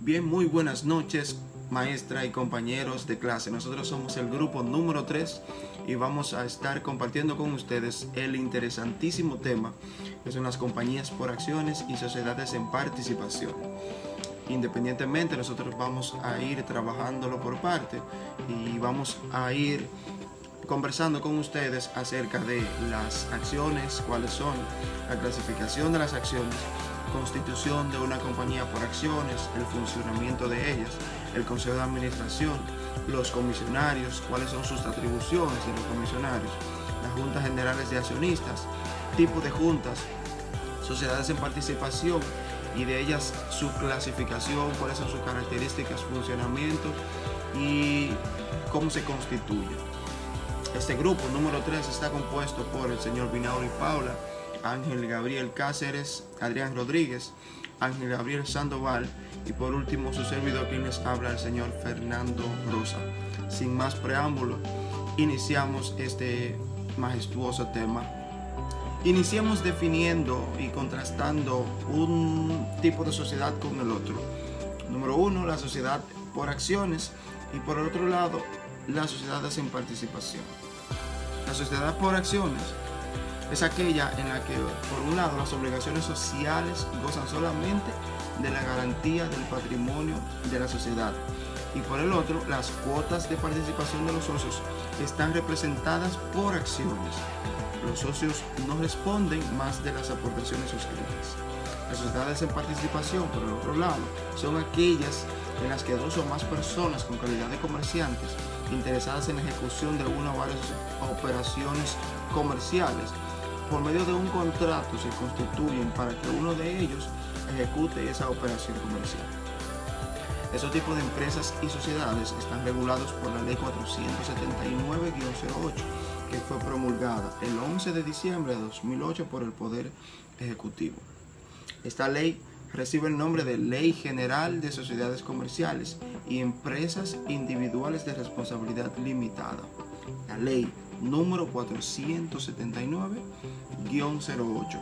Bien, muy buenas noches, maestra y compañeros de clase. Nosotros somos el grupo número 3 y vamos a estar compartiendo con ustedes el interesantísimo tema que son las compañías por acciones y sociedades en participación. Independientemente, nosotros vamos a ir trabajándolo por parte y vamos a ir conversando con ustedes acerca de las acciones, cuáles son, la clasificación de las acciones, constitución de una compañía por acciones, el funcionamiento de ellas, el consejo de administración, los comisionarios, cuáles son sus atribuciones de los comisionarios, las juntas generales de accionistas, tipo de juntas, sociedades en participación y de ellas su clasificación, cuáles son sus características, funcionamiento y cómo se constituye. Este grupo número 3 está compuesto por el señor Binauri Paula, Ángel Gabriel Cáceres, Adrián Rodríguez, Ángel Gabriel Sandoval y por último su servidor quien les habla, el señor Fernando Rosa. Sin más preámbulo, iniciamos este majestuoso tema. Iniciamos definiendo y contrastando un tipo de sociedad con el otro. Número 1, la sociedad por acciones y por el otro lado, las sociedades en participación. La sociedad por acciones es aquella en la que, por un lado, las obligaciones sociales gozan solamente de la garantía del patrimonio de la sociedad y por el otro, las cuotas de participación de los socios están representadas por acciones. Los socios no responden más de las aportaciones suscritas. Las sociedades en participación, por el otro lado, son aquellas en las que dos o más personas con calidad de comerciantes interesadas en la ejecución de una o varias operaciones comerciales por medio de un contrato se constituyen para que uno de ellos ejecute esa operación comercial. Esos tipos de empresas y sociedades están regulados por la Ley 479-08, que fue promulgada el 11 de diciembre de 2008 por el Poder Ejecutivo. Esta ley recibe el nombre de Ley General de Sociedades Comerciales y Empresas Individuales de Responsabilidad Limitada. La ley número 479-08,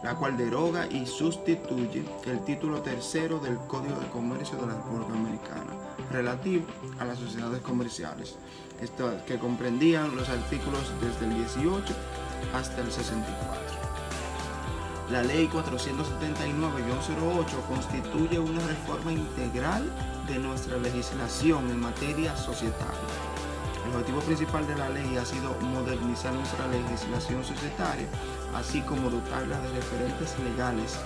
la cual deroga y sustituye el título tercero del Código de Comercio de la República Dominicana, relativo a las sociedades comerciales, que comprendían los artículos desde el 18 hasta el 64. La Ley 479-08 constituye una reforma integral de nuestra legislación en materia societaria. El objetivo principal de la ley ha sido modernizar nuestra legislación societaria, así como dotarla de referentes legales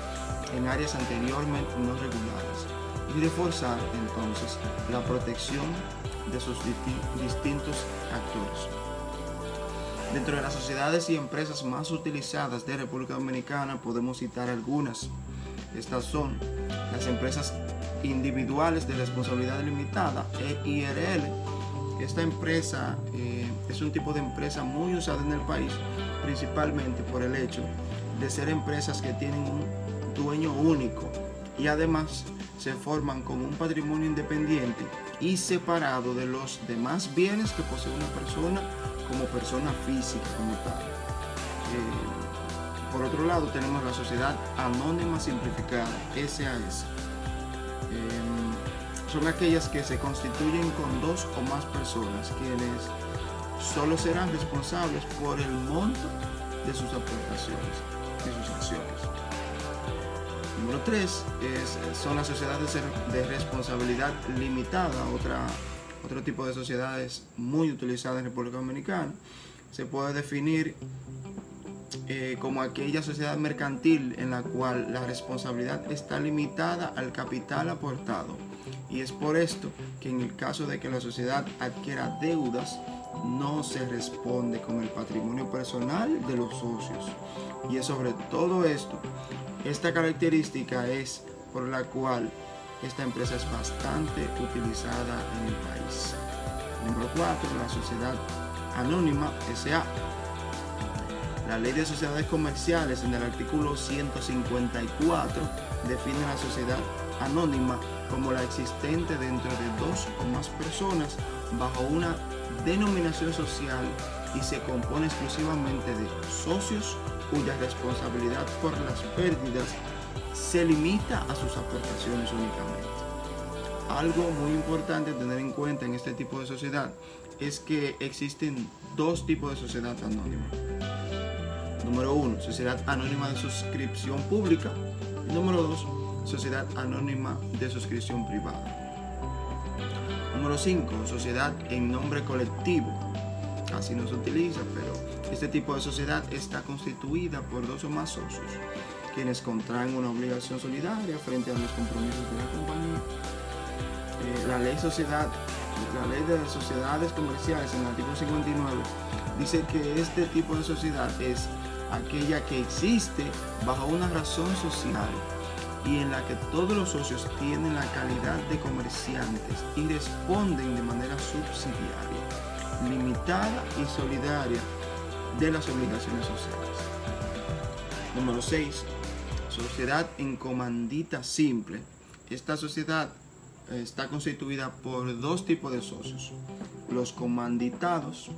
en áreas anteriormente no reguladas y reforzar entonces la protección de sus distintos actores. Dentro de las sociedades y empresas más utilizadas de República Dominicana podemos citar algunas. Estas son las empresas individuales de responsabilidad limitada, EIRL. Esta empresa es un tipo de empresa muy usada en el país, principalmente por el hecho de ser empresas que tienen un dueño único y además se forman con un patrimonio independiente y separado de los demás bienes que posee una persona como persona física como tal. Por otro lado tenemos la Sociedad Anónima Simplificada, SAS. Son aquellas que se constituyen con dos o más personas, quienes solo serán responsables por el monto de sus aportaciones y sus acciones. Número 3 son las sociedades de responsabilidad limitada, otro tipo de sociedades muy utilizadas en República Dominicana. Se puede definir como aquella sociedad mercantil en la cual la responsabilidad está limitada al capital aportado. Y es por esto que en el caso de que la sociedad adquiera deudas, no se responde con el patrimonio personal de los socios. Y es sobre todo esto, esta característica es por la cual esta empresa es bastante utilizada en el país. Número 4, la Sociedad Anónima SA. La Ley de Sociedades Comerciales en el artículo 154 define la sociedad anónima como la existente dentro de dos o más personas bajo una denominación social y se compone exclusivamente de socios cuya responsabilidad por las pérdidas se limita a sus aportaciones únicamente. Algo muy importante tener en cuenta en este tipo de sociedad es que existen dos tipos de sociedad anónima. Número 1, sociedad anónima de suscripción pública. Y número 2, sociedad anónima de suscripción privada. Número 5, sociedad en nombre colectivo. Así no se utiliza, pero este tipo de sociedad está constituida por 2 o más socios, quienes contraen una obligación solidaria frente a los compromisos de la compañía. La ley de sociedades comerciales en el artículo 59 dice que este tipo de sociedad es aquella que existe bajo una razón social y en la que todos los socios tienen la calidad de comerciantes y responden de manera subsidiaria, limitada y solidaria de las obligaciones sociales. Número 6. Sociedad en comandita simple. Esta sociedad está constituida por 2 tipos de socios: los comanditados,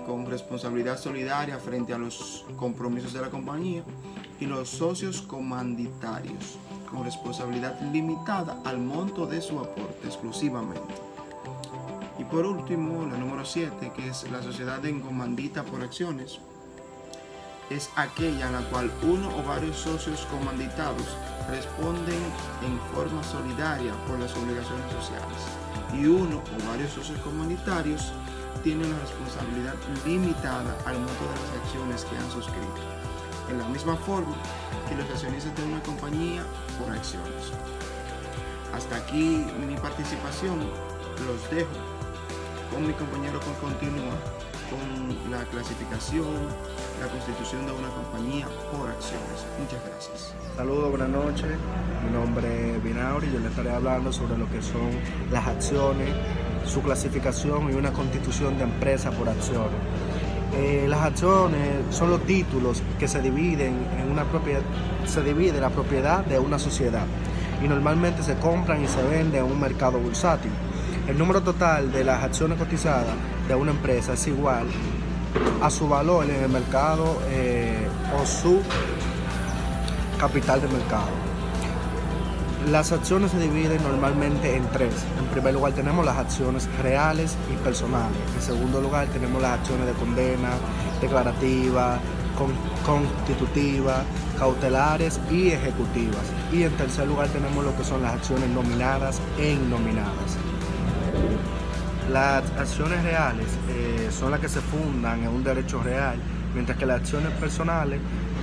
con responsabilidad solidaria frente a los compromisos de la compañía, y los socios comanditarios, con responsabilidad limitada al monto de su aporte exclusivamente. Y por último, la número 7, que es la sociedad en comandita por acciones, es aquella en la cual uno o varios socios comanditados responden en forma solidaria por las obligaciones sociales y uno o varios socios comunitarios tienen la responsabilidad limitada al monto de las acciones que han suscrito, en la misma forma que los accionistas de una compañía por acciones. Hasta aquí mi participación. Los dejo con mi compañero que continúa con la clasificación, la constitución de una compañía por acciones. Muchas gracias. Saludos, buenas noches. Mi nombre es Binauri y yo les estaré hablando sobre lo que son las acciones, su clasificación y una constitución de empresa por acciones. Las acciones son los títulos que se dividen en una propiedad, se divide la propiedad de una sociedad y normalmente se compran y se venden en un mercado bursátil. El número total de las acciones cotizadas de una empresa es igual a su valor en el mercado o su capital de mercado. Las acciones se dividen normalmente en 3. En primer lugar tenemos las acciones reales y personales. En segundo lugar tenemos las acciones de condena, declarativa, constitutiva, cautelares y ejecutivas. Y en tercer lugar tenemos lo que son las acciones nominadas e innominadas. Las acciones reales son las que se fundan en un derecho real, mientras que las acciones personales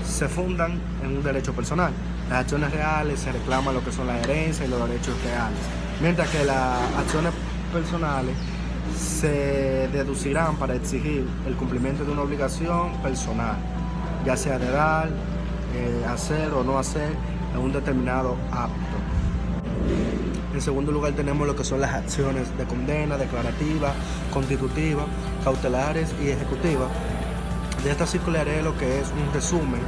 se fundan en un derecho personal. Las acciones reales se reclaman lo que son las herencias y los derechos reales, mientras que las acciones personales se deducirán para exigir el cumplimiento de una obligación personal, ya sea de dar, hacer o no hacer en un determinado acto. En segundo lugar tenemos lo que son las acciones de condena, declarativa, constitutiva, cautelares y ejecutivas. De esta circularé lo que es un resumen,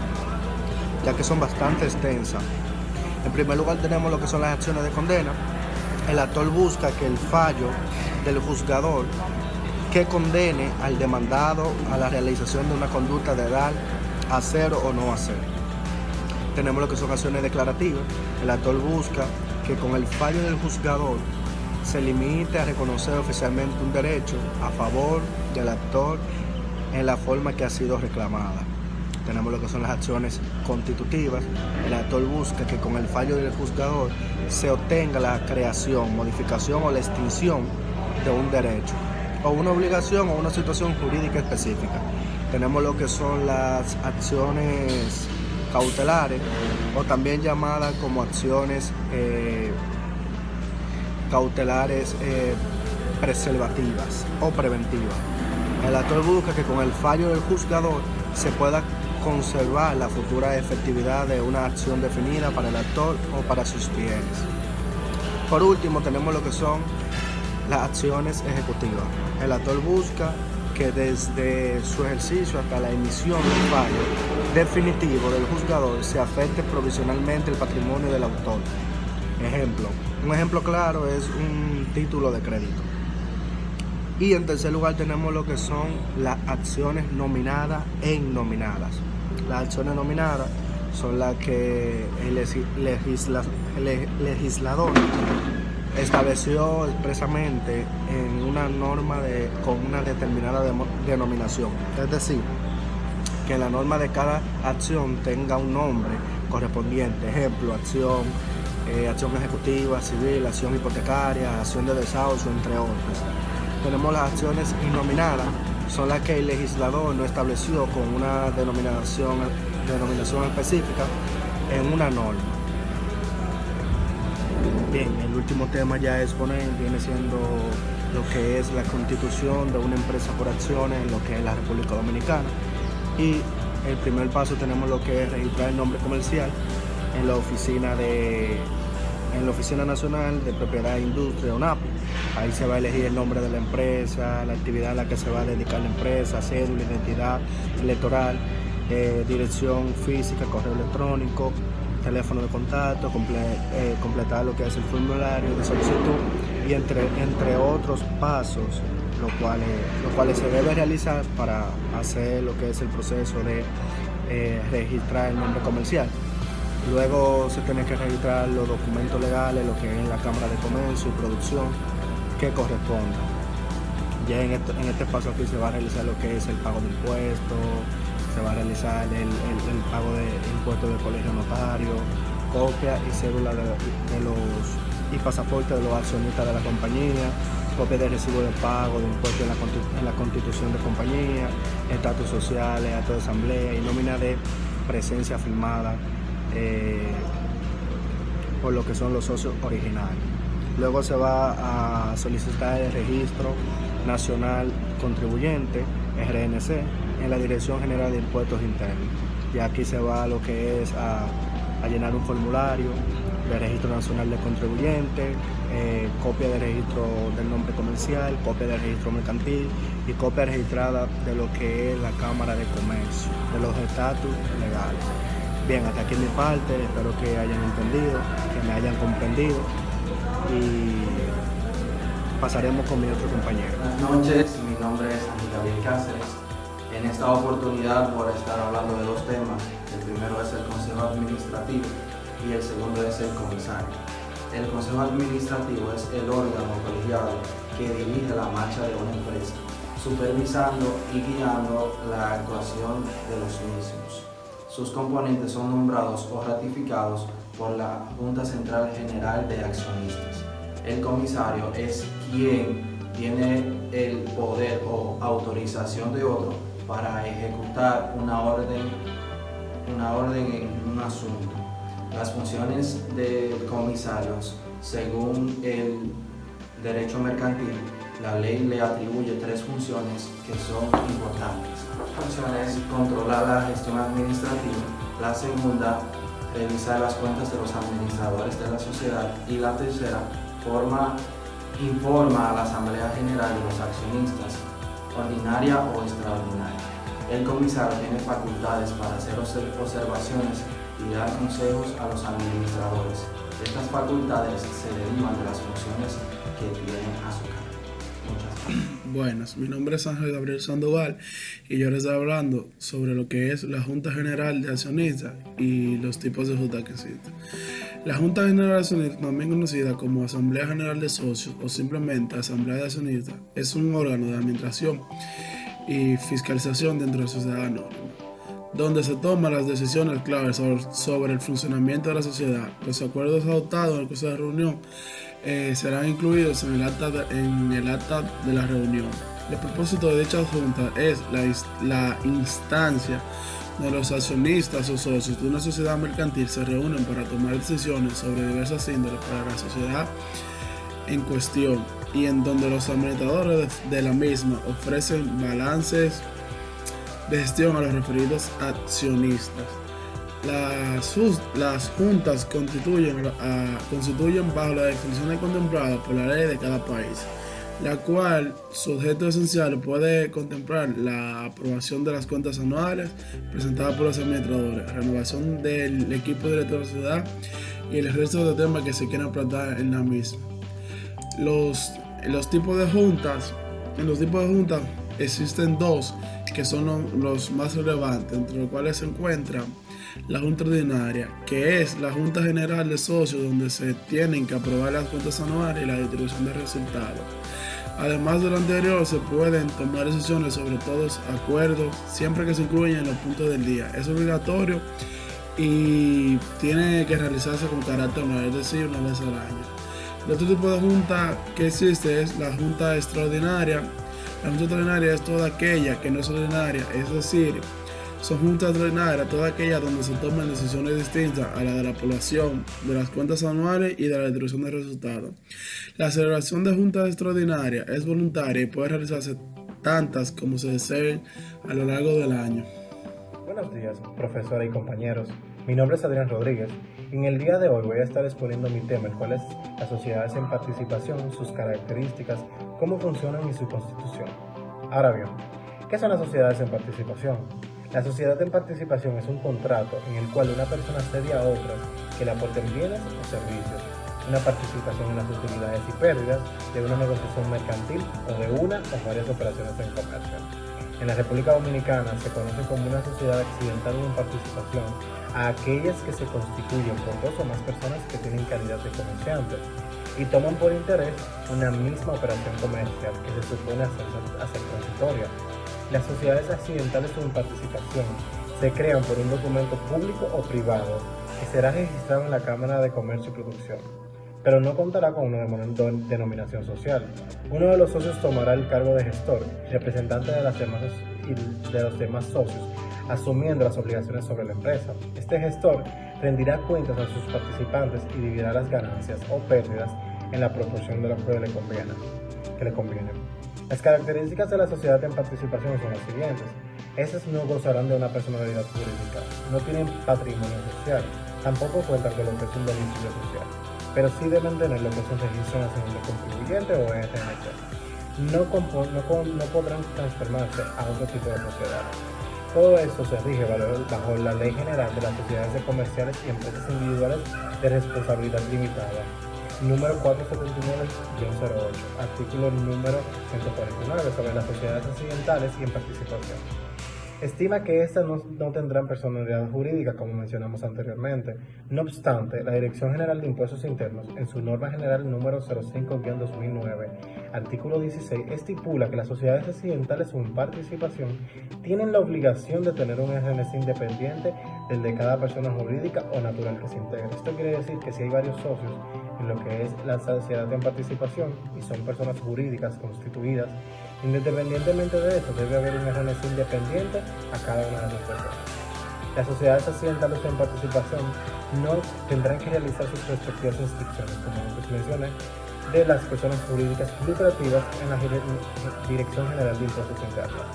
ya que son bastante extensas. En primer lugar tenemos lo que son las acciones de condena. El actor busca que el fallo del juzgador que condene al demandado a la realización de una conducta de dar, hacer o no hacer. Tenemos lo que son acciones declarativas. El actor busca que con el fallo del juzgador se limite a reconocer oficialmente un derecho a favor del actor en la forma que ha sido reclamada. Tenemos lo que son las acciones constitutivas. El actor busca que con el fallo del juzgador se obtenga la creación, modificación o la extinción de un derecho o una obligación o una situación jurídica específica. Tenemos lo que son las acciones cautelares o también llamadas como acciones cautelares preservativas o preventivas. El actor busca que con el fallo del juzgador se pueda conservar la futura efectividad de una acción definida para el actor o para sus bienes. Por último tenemos lo que son las acciones ejecutivas. El actor busca que desde su ejercicio hasta la emisión del fallo definitivo del juzgador se afecte provisionalmente el patrimonio del autor. Un ejemplo claro es un título de crédito. Y en tercer lugar tenemos lo que son las acciones nominadas e innominadas. Las acciones nominadas son las que el legislador estableció expresamente en una norma con una determinada denominación. Es decir, que la norma de cada acción tenga un nombre correspondiente. Ejemplo, acción ejecutiva, civil, acción hipotecaria, acción de desahucio, entre otras. Tenemos las acciones innominadas, son las que el legislador no estableció con una denominación específica en una norma. Bien, el último tema ya a exponer viene siendo lo que es la constitución de una empresa por acciones en lo que es la República Dominicana. Y el primer paso tenemos lo que es registrar el nombre comercial en la Oficina Nacional de Propiedad e Industria, ONAPI. Ahí se va a elegir el nombre de la empresa, la actividad a la que se va a dedicar la empresa, cédula, identidad electoral, dirección física, correo electrónico, teléfono de contacto, completar lo que es el formulario de solicitud y entre otros pasos, los cuales se debe realizar para hacer lo que es el proceso de registrar el nombre comercial. Luego se tiene que registrar los documentos legales, lo que es la Cámara de Comercio y Producción que corresponda. Ya en este paso aquí se va a realizar lo que es el pago de impuestos, se va a realizar el pago de impuestos del colegio notario, copia y cédula y pasaporte de los accionistas de la compañía, copia de recibo de pago de impuestos en la constitución de compañía, estatus sociales, acto de asamblea y nómina de presencia firmada por lo que son los socios originales. Luego se va a solicitar el Registro Nacional Contribuyente, RNC, en la Dirección General de Impuestos Internos. Y aquí se va a lo que es a llenar un formulario de Registro Nacional de Contribuyente, copia de registro del nombre comercial, copia de registro mercantil y copia registrada de lo que es la Cámara de Comercio, de los estatus legales. Bien, hasta aquí mi parte, espero que hayan entendido, que me hayan comprendido y pasaremos con mi otro compañero. Buenas noches, mi nombre es Ángel Gabriel Cáceres. En esta oportunidad voy a estar hablando de dos temas. El primero es el Consejo Administrativo y el segundo es el Comisario. El Consejo Administrativo es el órgano colegiado que dirige la marcha de una empresa, supervisando y guiando la actuación de los mismos. Sus componentes son nombrados o ratificados por la Junta Central General de Accionistas. El comisario es quien tiene el poder o autorización de otro para ejecutar una orden en un asunto. Las funciones del comisario, según el derecho mercantil, la ley le atribuye tres funciones que son importantes. La función es controlar la gestión administrativa, la segunda, revisar las cuentas de los administradores de la sociedad y la tercera, informa a la Asamblea General de los accionistas, ordinaria o extraordinaria. El comisario tiene facultades para hacer observaciones y dar consejos a los administradores. Estas facultades se derivan de las funciones que tienen a su cargo. Muchas gracias. Buenas, mi nombre es Ángel Gabriel Sandoval y yo les estoy hablando sobre lo que es la Junta General de Accionistas y los tipos de junta que existen. La Junta General de Accionistas, también conocida como Asamblea General de Socios o simplemente Asamblea de Accionistas, es un órgano de administración y fiscalización dentro de la sociedad anónima, donde se toman las decisiones claves sobre el funcionamiento de la sociedad. Los acuerdos adoptados en el curso de reunión serán incluidos en el acta de la reunión. El propósito de dicha junta es la instancia de los accionistas o socios de una sociedad mercantil se reúnen para tomar decisiones sobre diversas índoles para la sociedad en cuestión y en donde los administradores de la misma ofrecen balances de gestión a los referidos accionistas. Las juntas constituyen bajo las definiciones contempladas por la ley de cada país, la cual su objeto esencial puede contemplar la aprobación de las cuentas anuales presentadas por los administradores, renovación del equipo director de la sociedad y el resto de temas que se quieran plantear en la misma. En los tipos de juntas existen dos que son los más relevantes, entre los cuales se encuentran la Junta Ordinaria, que es la Junta General de Socios donde se tienen que aprobar las cuentas anuales y la distribución de resultados. Además de lo anterior, se pueden tomar decisiones sobre todos acuerdos, siempre que se incluyan en los puntos del día. Es obligatorio y tiene que realizarse con carácter anual, es decir, una vez al año. El otro tipo de junta que existe es la Junta Extraordinaria. La Junta Extraordinaria es toda aquella que no es ordinaria, es decir, son juntas extraordinarias, todas aquellas donde se toman decisiones distintas a la de la población, de las cuentas anuales y de la distribución de resultados. La celebración de juntas extraordinarias es voluntaria y puede realizarse tantas como se deseen a lo largo del año. Buenos días, profesora y compañeros. Mi nombre es Adrián Rodríguez y en el día de hoy voy a estar exponiendo mi tema, el cual es las sociedades en participación, sus características, cómo funcionan y su constitución. Ahora bien, ¿qué son las sociedades en participación? La sociedad en participación es un contrato en el cual una persona cede a otras que le aporten bienes o servicios, una participación en las utilidades y pérdidas de una negociación mercantil o de una o varias operaciones en comercio. En la República Dominicana se conoce como una sociedad accidental en participación a aquellas que se constituyen por dos o más personas que tienen calidad de comerciantes y toman por interés una misma operación comercial que se supone hacer transitoria. Las sociedades accidentales o en participación se crean por un documento público o privado que será registrado en la Cámara de Comercio y Producción, pero no contará con una denominación social. Uno de los socios tomará el cargo de gestor y representante de los demás socios, asumiendo las obligaciones sobre la empresa. Este gestor rendirá cuentas a sus participantes y dividirá las ganancias o pérdidas en la proporción de lo que le conviene. Las características de la sociedad en participación son las siguientes. Estas no gozarán de una personalidad jurídica, no tienen patrimonio social, tampoco cuentan con lo que es un domicilio social, pero sí deben tener lo que es un registro nacional de contribuyente o RNC. No podrán transformarse a otro tipo de sociedad. Todo esto se rige bajo la Ley General de las Sociedades de Comerciales y Empresas Individuales de Responsabilidad Limitada, número 479-08, artículo número 149 sobre las sociedades accidentales y en participación. Estima que estas no tendrán personalidad jurídica, como mencionamos anteriormente. No obstante, la Dirección General de Impuestos Internos, en su norma general número 05-2009, artículo 16, estipula que las sociedades accidentales o en participación tienen la obligación de tener un RNC independiente del de cada persona jurídica o natural que se integre. Esto quiere decir que si hay varios socios en lo que es la sociedad en participación y son personas jurídicas constituidas, independientemente de eso, debe haber un RNC independiente a cada una de las personas. Las sociedades accidentales en participación no tendrán que realizar sus respectivas inscripciones, como antes mencioné, de las personas jurídicas lucrativas en la Dirección General de Impuestos Internos.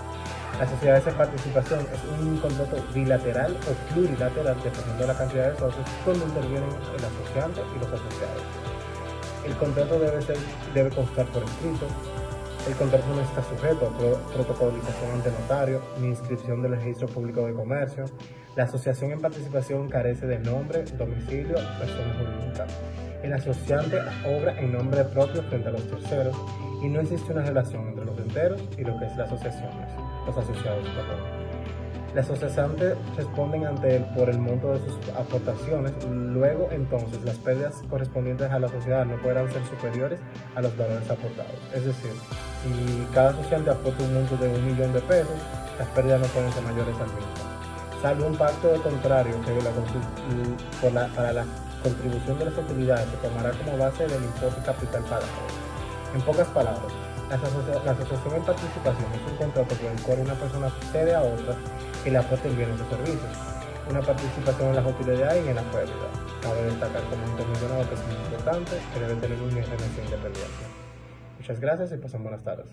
Las sociedades en participación es un contrato bilateral o plurilateral, dependiendo de la cantidad de socios, donde intervienen el asociante y los asociados. El contrato debe constar por escrito. El contrato no está sujeto a protocolización ante notario ni inscripción del registro público de comercio. La asociación en participación carece de nombre, domicilio, persona jurídica. El asociante obra en nombre propio frente a los terceros y no existe una relación entre los enteros y lo que es los asociados. Los asociantes responden ante él por el monto de sus aportaciones. Luego, entonces, las pérdidas correspondientes a la sociedad no podrán ser superiores a los valores aportados. Es decir, si cada asociante aporta un monto de $1.000.000 de pesos, las pérdidas no pueden ser mayores al mismo. Salvo un pacto de contrario que para la contribución de las utilidades se tomará como base del impuesto capital pagado. En pocas palabras, la asociación en participación es un contrato por el cual una persona cede a otra que le aporten bienes o servicios, una participación en las utilidades y en las pérdidas. Cabe destacar como intermencionado que es muy importante que debe tener un RNC independiente. Muchas gracias y pasen buenas tardes.